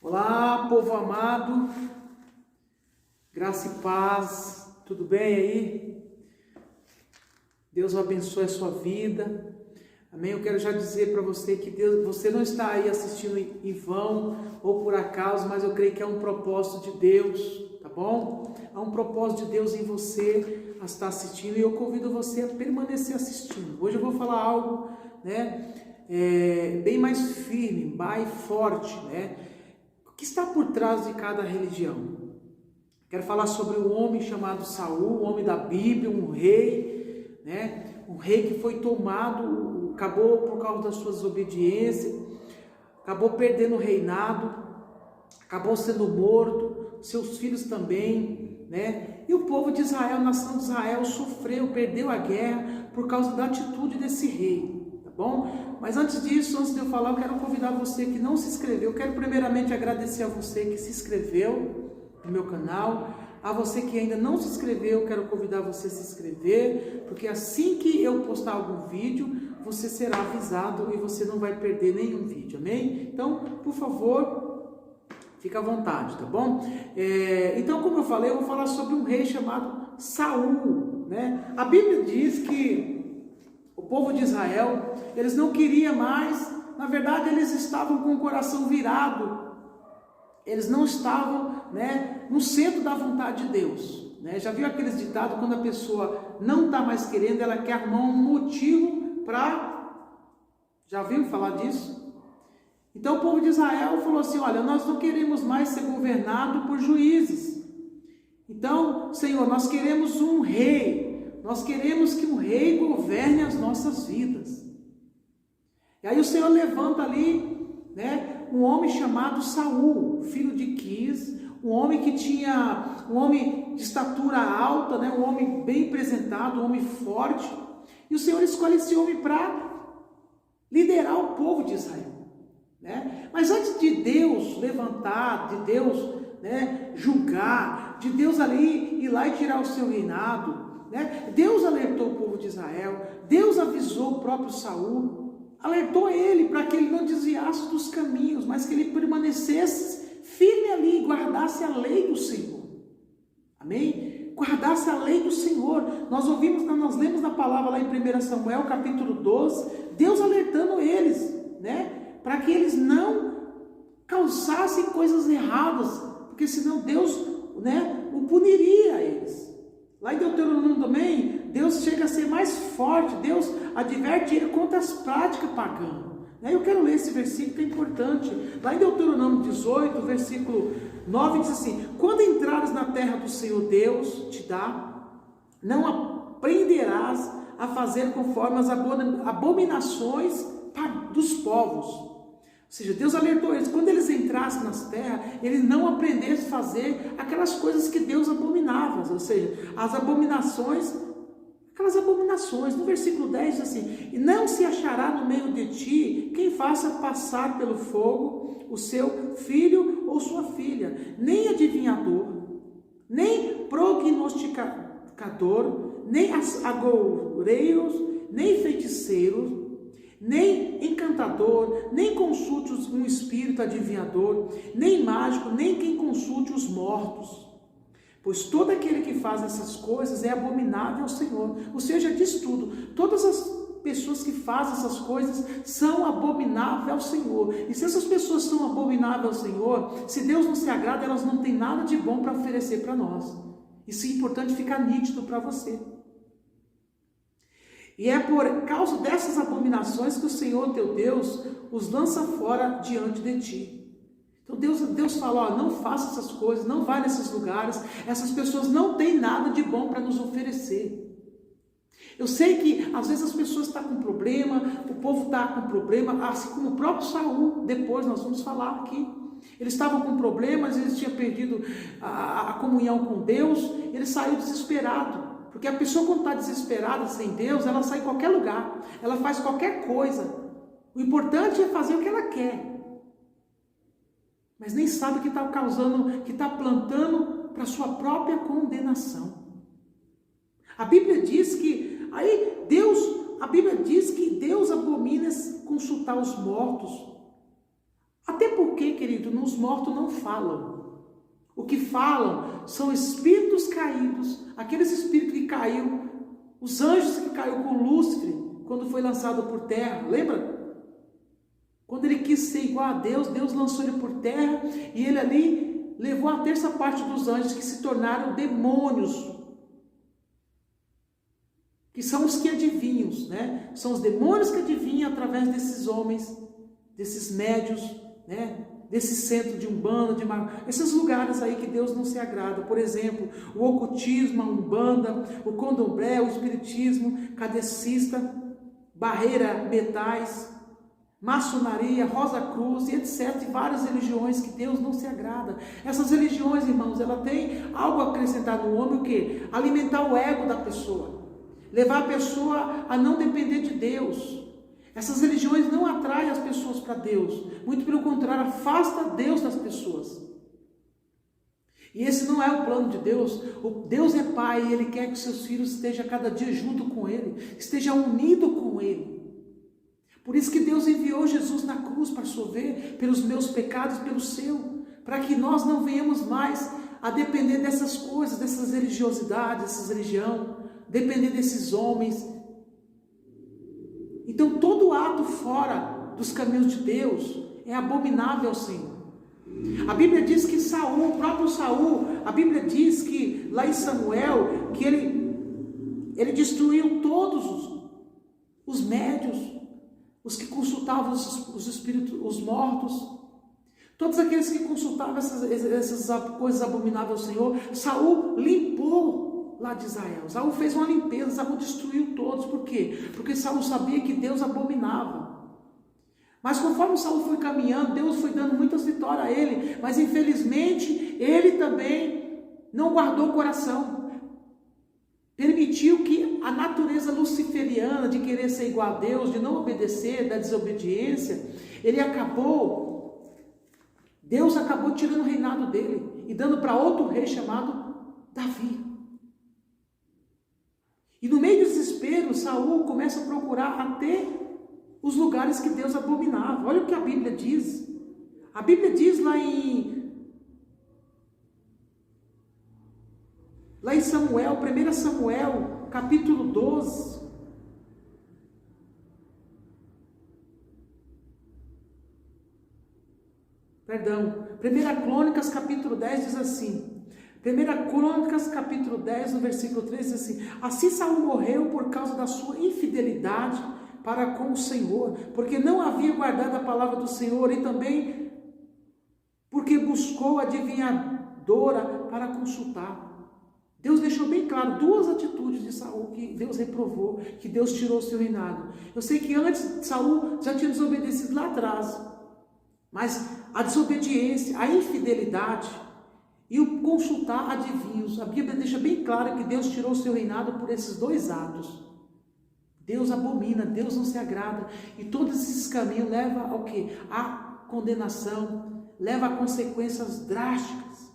Olá, povo amado, graça e paz, tudo bem aí? Deus abençoe a sua vida, amém? Eu quero já dizer para você que você não está aí assistindo em vão ou por acaso, mas eu creio que é um propósito de Deus, tá bom? Há um propósito de Deus em você a estar assistindo e eu convido você a permanecer assistindo. Hoje eu vou falar algo, bem mais firme, mais forte, O que está por trás de cada religião? Quero falar sobre um homem chamado Saul, um homem da Bíblia, um rei, Um rei que foi tomado, acabou por causa das suas desobediências, acabou perdendo o reinado, acabou sendo morto, seus filhos também, E o povo de Israel, a nação de Israel, sofreu, perdeu a guerra por causa da atitude desse rei. Bom, mas antes disso, antes de eu falar, eu quero convidar você que não se inscreveu. Eu quero primeiramente agradecer a você que se inscreveu no meu canal. A você que ainda não se inscreveu, eu quero convidar você a se inscrever, porque assim que eu postar algum vídeo, você será avisado e você não vai perder nenhum vídeo, amém? Então, por favor, fica à vontade, tá bom? Então, como eu falei, eu vou falar sobre um rei chamado Saul, A Bíblia diz que o povo de Israel, eles não queriam mais, na verdade eles estavam com o coração virado, eles não estavam, no centro da vontade de Deus, Já viu aqueles ditados, quando a pessoa não está mais querendo, ela quer arrumar um motivo para, já viu falar disso? Então o povo de Israel falou assim, olha, nós não queremos mais ser governado por juízes, então, Senhor, nós queremos um rei, nós queremos que o rei governe as nossas vidas. E aí o Senhor levanta ali, um homem chamado Saul, filho de Quis, um homem de estatura alta, um homem bem apresentado, um homem forte. E o Senhor escolhe esse homem para liderar o povo de Israel, Mas antes de Deus levantar, de Deus, julgar, de Deus ali ir lá e tirar o seu reinado, Deus alertou o povo de Israel, Deus avisou o próprio Saul, alertou ele para que ele não desviasse dos caminhos, mas que ele permanecesse firme ali e guardasse a lei do Senhor, amém? Guardasse a lei do Senhor. Nós lemos na palavra lá em 1 Samuel capítulo 12, Deus alertando eles, para que eles não causassem coisas erradas, porque senão Deus, o puniria a eles. Lá em Deuteronômio também, Deus chega a ser mais forte, Deus adverte ele contra as práticas pagãs. Eu quero ler esse versículo que é importante. Lá em Deuteronômio 18, versículo 9, diz assim, quando entrares na terra do Senhor Deus te dá, não aprenderás a fazer conforme as abominações dos povos. Ou seja, Deus alertou eles, quando eles entrassem nas terras, eles não aprendessem a fazer aquelas coisas que Deus abominava, ou seja, as abominações, aquelas abominações. No versículo 10 diz assim, e não se achará no meio de ti quem faça passar pelo fogo o seu filho ou sua filha, nem adivinhador, nem prognosticador, nem agoureiros, nem feiticeiros, nem encantador, nem consulte um espírito adivinhador, nem mágico, nem quem consulte os mortos. Pois todo aquele que faz essas coisas é abominável ao Senhor. O Senhor já diz tudo. Todas as pessoas que fazem essas coisas são abomináveis ao Senhor. E se essas pessoas são abomináveis ao Senhor, se Deus não se agrada, elas não têm nada de bom para oferecer para nós. Isso é importante ficar nítido para você. E é por causa dessas abominações que o Senhor teu Deus os lança fora diante de ti. Então Deus fala, não faça essas coisas, não vá nesses lugares, essas pessoas não têm nada de bom para nos oferecer. Eu sei que às vezes as pessoas estão com problema, o povo está com problema, assim como o próprio Saul, depois nós vamos falar aqui. Eles estavam com problemas, eles tinham perdido a comunhão com Deus, ele saiu desesperado. Porque a pessoa quando está desesperada, sem Deus, ela sai em qualquer lugar, ela faz qualquer coisa. O importante é fazer o que ela quer. Mas nem sabe que está causando, que está plantando para a sua própria condenação. A Bíblia diz que, Deus abomina consultar os mortos. Até porque Porém, querido, os mortos não falam. O que falam são espíritos caídos, aqueles espíritos que caiu, os anjos que caiu com Lúcifer, quando foi lançado por terra, lembra? Quando ele quis ser igual a Deus, Deus lançou ele por terra, e ele ali levou a terça parte dos anjos que se tornaram demônios, que são os que adivinham, né? São os demônios que adivinham através desses homens, desses médios, né? Desse centro de Umbanda, esses lugares aí que Deus não se agrada. Por exemplo, o ocultismo, a Umbanda, o Candomblé, o Espiritismo, Kardecista, Barreira Metais, Maçonaria, Rosa Cruz e etc. E várias religiões que Deus não se agrada. Essas religiões, irmãos, ela tem algo a acrescentar no homem, o quê? Alimentar o ego da pessoa. Levar a pessoa a não depender de Deus. Essas religiões não atraem as pessoas para Deus. Muito pelo contrário, afasta Deus das pessoas. E esse não é o plano de Deus. O Deus é Pai e Ele quer que seus filhos estejam cada dia junto com Ele. Esteja unido com Ele. Por isso que Deus enviou Jesus na cruz para sofrer pelos meus pecados e pelo seu. Para que nós não venhamos mais a depender dessas coisas, dessas religiosidades, dessas religiões. Depender desses homens. Então todo ato fora dos caminhos de Deus é abominável ao Senhor. A Bíblia diz que Saul, o próprio Saul, a Bíblia diz que lá em Samuel, que ele destruiu todos os médios, os que consultavam os espíritos, os mortos, todos aqueles que consultavam essas coisas abomináveis ao Senhor. Saul limpou lá de Israel. Saul fez uma limpeza, Saul destruiu todos. Por quê? Porque Saul sabia que Deus abominava. Mas conforme Saul foi caminhando, Deus foi dando muitas vitórias a ele, mas infelizmente ele também não guardou o coração. Permitiu que a natureza luciferiana de querer ser igual a Deus, de não obedecer, da desobediência, Deus acabou tirando o reinado dele e dando para outro rei chamado Davi. E no meio do desespero, Saul começa a procurar até os lugares que Deus abominava. Olha o que a Bíblia diz. A Bíblia diz lá em Samuel, 1 Samuel, capítulo 12. Perdão, 1 Crônicas, capítulo 10 diz assim. 1 Crônicas, capítulo 10, no versículo 3, diz assim: assim Saul morreu por causa da sua infidelidade para com o Senhor, porque não havia guardado a palavra do Senhor, e também porque buscou a adivinhadora para consultar. Deus deixou bem claro duas atitudes de Saul que Deus reprovou, que Deus tirou o seu reinado. Eu sei que antes Saul já tinha desobedecido lá atrás, mas a desobediência, a infidelidade e o consultar adivinhos, a Bíblia deixa bem claro que Deus tirou o seu reinado por esses dois atos. Deus abomina, Deus não se agrada, e todos esses caminhos levam ao quê? A condenação, leva a consequências drásticas.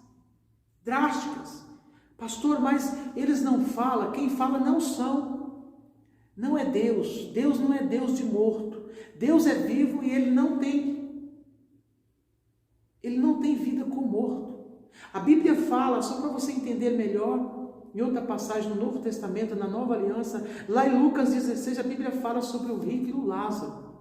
Pastor, mas eles não falam, quem fala não é Deus. Deus não é Deus de morto. Deus é vivo e Ele não tem vida com morto. A Bíblia fala, só para você entender melhor, em outra passagem no Novo Testamento, na Nova Aliança, lá em Lucas 16, a Bíblia fala sobre o rico e o Lázaro.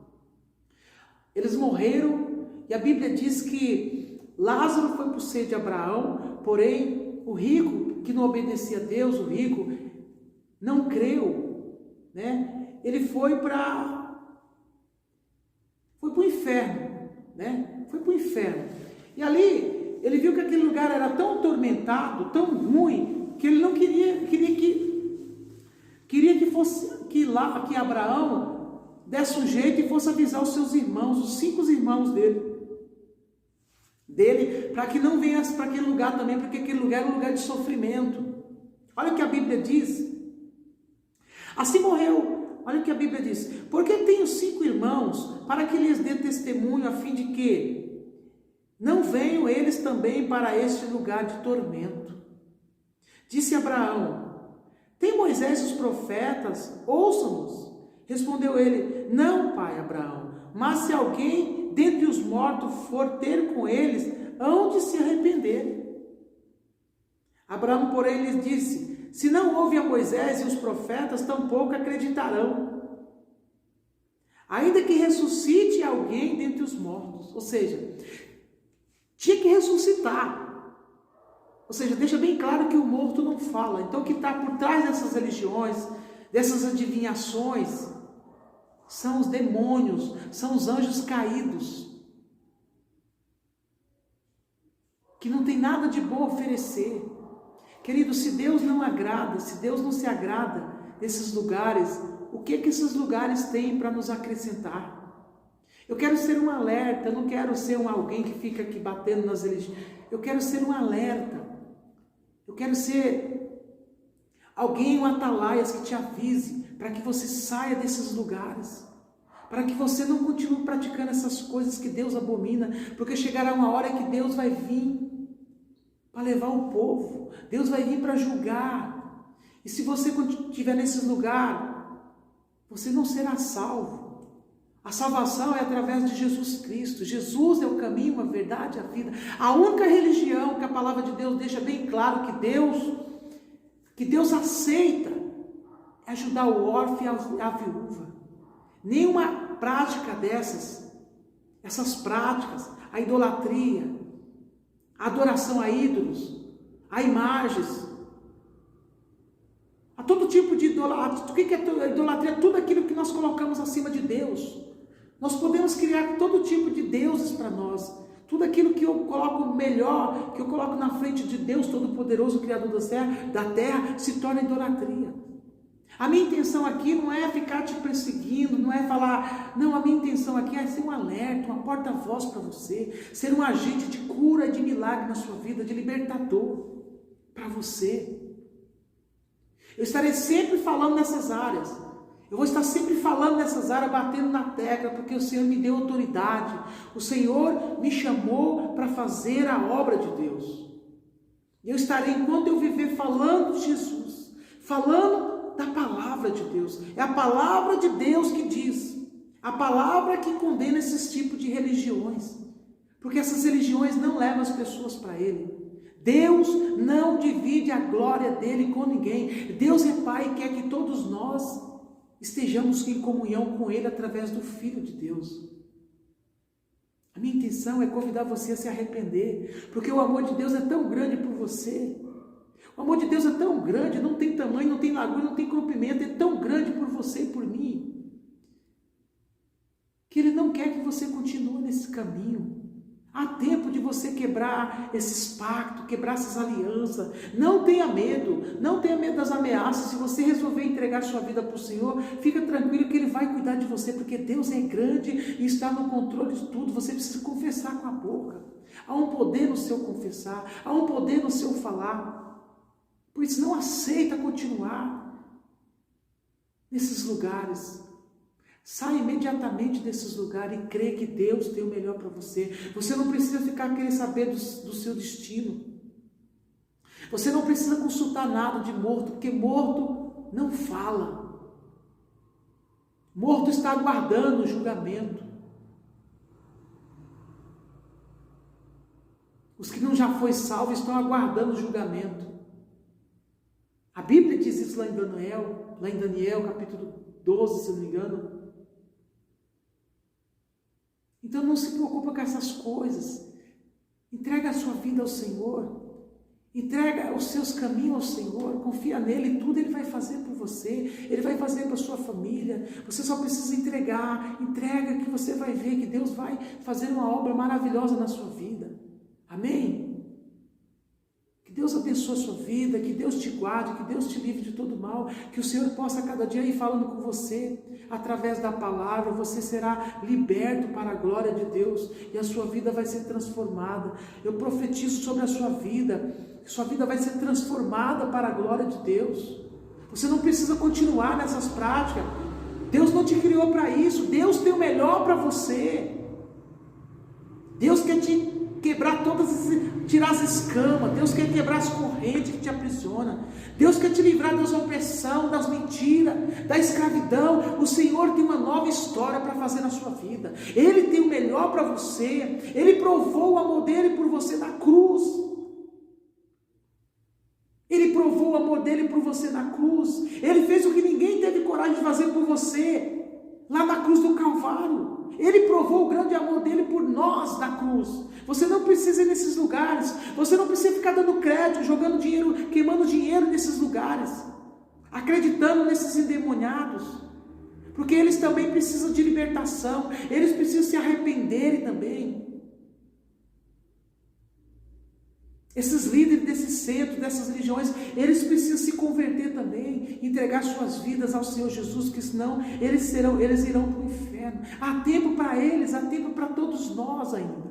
Eles morreram e a Bíblia diz que Lázaro foi para o seio de Abraão, porém o rico, que não obedecia a Deus, o rico não creu, né? Ele foi para o inferno, né? Foi para o inferno. E ali ele viu que aquele lugar era tão atormentado, tão ruim, que ele não queria que Abraão desse um jeito e fosse avisar os seus irmãos, os 5 irmãos dele, para que não venha para aquele lugar também, porque aquele lugar era um lugar de sofrimento. Olha o que a Bíblia diz. Assim morreu. Olha o que a Bíblia diz. Porque tenho 5 irmãos, para que lhes dê testemunho, a fim de que não venham eles também para este lugar de tormento. Disse Abraão: tem Moisés e os profetas, ouçam-nos. Respondeu ele: não, pai Abraão, mas se alguém dentre os mortos for ter com eles, hão de se arrepender. Abraão, porém, lhes disse: se não houve a Moisés e os profetas, tampouco acreditarão, ainda que ressuscite alguém dentre os mortos. Ou seja, tinha que ressuscitar. Ou seja, deixa bem claro que o morto não fala. Então, o que está por trás dessas religiões, dessas adivinhações, são os demônios, são os anjos caídos, que não tem nada de bom a oferecer. Querido, se Deus não agrada, se Deus não se agrada desses lugares, o que esses lugares têm para nos acrescentar? Eu quero ser um alerta, eu não quero ser alguém que fica aqui batendo nas religiões. Eu quero ser um alerta. Eu quero ser alguém, um atalaias que te avise, para que você saia desses lugares, para que você não continue praticando essas coisas que Deus abomina, porque chegará uma hora que Deus vai vir para levar o povo, Deus vai vir para julgar, e se você estiver nesse lugar, você não será salvo. A salvação é através de Jesus Cristo. Jesus é o caminho, a verdade e a vida. A única religião que a palavra de Deus deixa bem claro que Deus aceita é ajudar o órfão e a viúva. Nenhuma prática essas práticas, a idolatria, a adoração a ídolos, a imagens, a todo tipo de idolatria. O que é idolatria? Tudo aquilo que nós colocamos acima de Deus. Nós podemos criar todo tipo de deuses para nós. Tudo aquilo que eu coloco melhor, que eu coloco na frente de Deus Todo-Poderoso, Criador da terra, se torna idolatria. A minha intenção aqui não é ficar te perseguindo, não é falar... Não, a minha intenção aqui é ser um alerta, uma porta-voz para você, ser um agente de cura e de milagre na sua vida, de libertador para você. Eu estarei sempre falando nessas áreas. Eu vou estar sempre falando nessas áreas, batendo na tecla, porque o Senhor me deu autoridade. O Senhor me chamou para fazer a obra de Deus. Eu estarei, enquanto eu viver, falando de Jesus, falando da palavra de Deus. É a palavra de Deus que diz, a palavra que condena esses tipos de religiões, porque essas religiões não levam as pessoas para Ele. Deus não divide a glória dele com ninguém. Deus é Pai e quer que todos nós estejamos em comunhão com Ele através do Filho de Deus. A minha intenção é convidar você a se arrepender, porque o amor de Deus é tão grande por você. O amor de Deus é tão grande, não tem tamanho, não tem largura, não tem comprimento, é tão grande por você e por mim, que Ele não quer que você continue nesse caminho. Há tempo de você quebrar esses pactos, quebrar essas alianças. Não tenha medo das ameaças. Se você resolver entregar sua vida para o Senhor, fica tranquilo que Ele vai cuidar de você, porque Deus é grande e está no controle de tudo. Você precisa confessar com a boca. Há um poder no seu confessar, há um poder no seu falar. Por isso, não aceita continuar nesses lugares. Sai imediatamente desses lugares e crê que Deus tem o melhor para você. Você não precisa ficar querendo saber do seu destino. Você não precisa consultar nada de morto, porque morto não fala. Morto está aguardando o julgamento. Os que não já foi salvos estão aguardando o julgamento. A Bíblia diz isso lá em Daniel capítulo 12, se não me engano. Então não se preocupa com essas coisas. Entrega a sua vida ao Senhor. Entrega os seus caminhos ao Senhor. Confia nele, tudo Ele vai fazer por você. Ele vai fazer para a sua família. Você só precisa entregar. Entrega que você vai ver que Deus vai fazer uma obra maravilhosa na sua vida. Amém? Que Deus abençoe a sua vida, que Deus te guarde, que Deus te livre de todo mal, que o Senhor possa cada dia ir falando com você, através da palavra, você será liberto para a glória de Deus, e a sua vida vai ser transformada. Eu profetizo sobre a sua vida vai ser transformada para a glória de Deus. Você não precisa continuar nessas práticas, Deus não te criou para isso, Deus tem o melhor para você. Deus quer te quebrar todas tirar as escamas. Deus quer quebrar as correntes que te aprisionam. Deus quer te livrar das opressões, das mentiras, da escravidão. O Senhor tem uma nova história para fazer na sua vida. Ele tem o melhor para você. Ele provou o amor dele por você na cruz. Ele provou o amor dele por você na cruz. Ele fez o que ninguém teve coragem de fazer por você, lá na cruz do Calvário. Ele provou o grande amor dele por nós na cruz. Você não precisa ir nesses lugares. Você não precisa ficar dando crédito, jogando dinheiro, queimando dinheiro nesses lugares, acreditando nesses endemoniados. Porque eles também precisam de libertação. Eles precisam se arrependerem também. Esses líderes desse centro, dessas religiões, eles precisam se converter também, entregar suas vidas ao Senhor Jesus, porque senão eles irão para o inferno. Há tempo para eles, há tempo para todos nós ainda.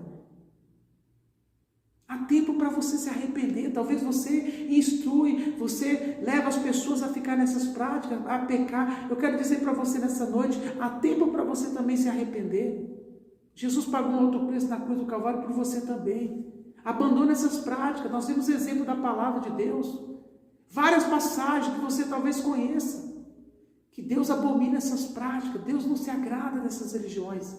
Há tempo para você se arrepender. Talvez você instrui, você leva as pessoas a ficar nessas práticas, a pecar. Eu quero dizer para você nessa noite, há tempo para você também se arrepender. Jesus pagou um alto preço na cruz do Calvário por você também. Abandone essas práticas. Nós temos exemplo da palavra de Deus. Várias passagens que você talvez conheça. Que Deus abomina essas práticas. Deus não se agrada dessas religiões.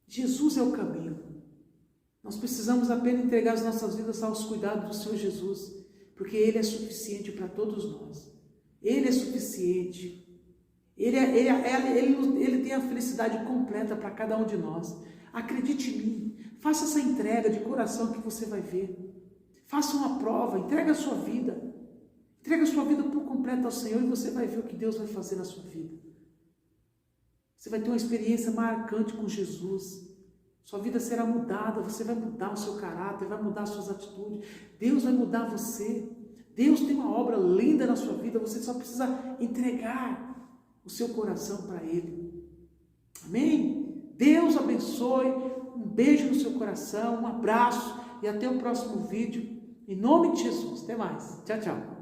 Jesus é o caminho. Nós precisamos apenas entregar as nossas vidas aos cuidados do Senhor Jesus. Porque Ele é suficiente para todos nós. Ele é suficiente. Ele tem a felicidade completa para cada um de nós. Acredite em mim. Faça essa entrega de coração que você vai ver. Faça uma prova. Entrega a sua vida. Entrega a sua vida por completo ao Senhor e você vai ver o que Deus vai fazer na sua vida. Você vai ter uma experiência marcante com Jesus. Sua vida será mudada. Você vai mudar o seu caráter, vai mudar as suas atitudes. Deus vai mudar você. Deus tem uma obra linda na sua vida. Você só precisa entregar o seu coração para Ele. Amém? Deus abençoe. Um beijo no seu coração, um abraço e até o próximo vídeo. Em nome de Jesus. Até mais. Tchau, tchau.